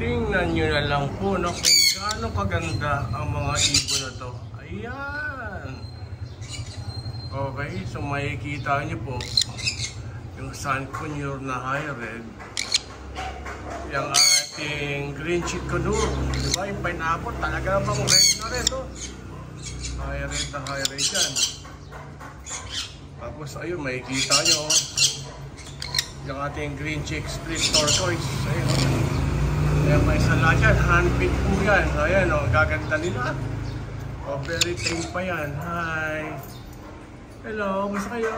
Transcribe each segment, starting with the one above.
Tingnan nyo na lang po no, kung gaano kaganda ang mga ibon na to. Ayan. Okay, so makikita nyo po yung Sun Conure na high red. Yung ating green cheek conure. Diba yung pineapple talaga namang red na red oh. High red na high red yan. Tapos ayun, makikita nyo yung ating green cheek split turquoise. Ayun. Kaya may sala dyan, handpick po yan. Ayan o, gaganda nila. O, very tame pa yan. Hi. Hello, gusto kayo?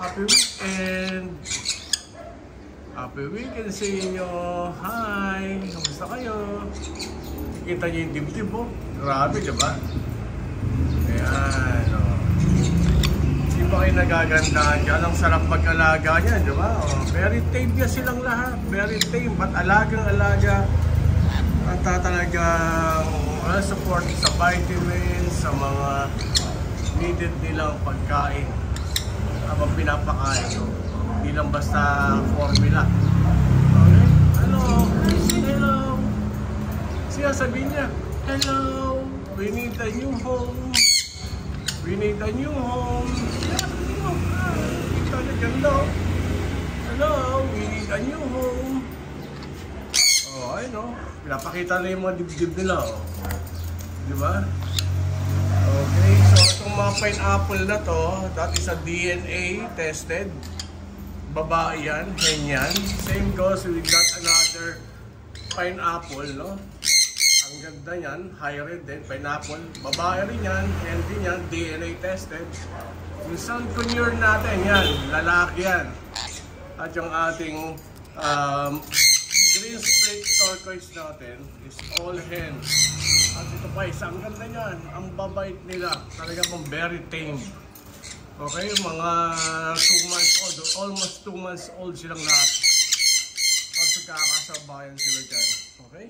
Happy weekend. Happy weekend sa inyo. Hi. Gusto kayo? Kita niyo yung dibdib o. Grabe, diba? Ayan o. Hindi ba kayo nagagandahan dyan? Ang sarap mag-alaga niyan, di ba? Oh, very tame niya silang lahat. Very tame. Ba't alagang-alaga? At talagang support sa vitamins, sa mga needed nilang pagkain. Habang pinapakain. So, hindi lang basta formula. Okay? Hello. Hello. Siya sabihin niya, hello. We need a new home. We need a new home. Kita niya ganda. Hello, we need a new home. Oh, ayun o. Pinapakita na yung mga dibdib nila. Oh. Diba? Okay, so itong mga pineapple na to, that is a DNA tested. Babae yan, hen yan. Same goes with that another pineapple, no? Ang ganda niyan, high red din, pineapple. Babae rin yan, and din yan, DNA tested. Yung Sun Conure natin, yan, lalaki yan. At yung ating green split turquoise natin is all hen. At ito pa, isang ganda niyan, ang babait nila. Talaga pong very tame. Okay, mga 2 months old, almost 2 months old silang lahat. At magkakasabayan sila dyan. Okay?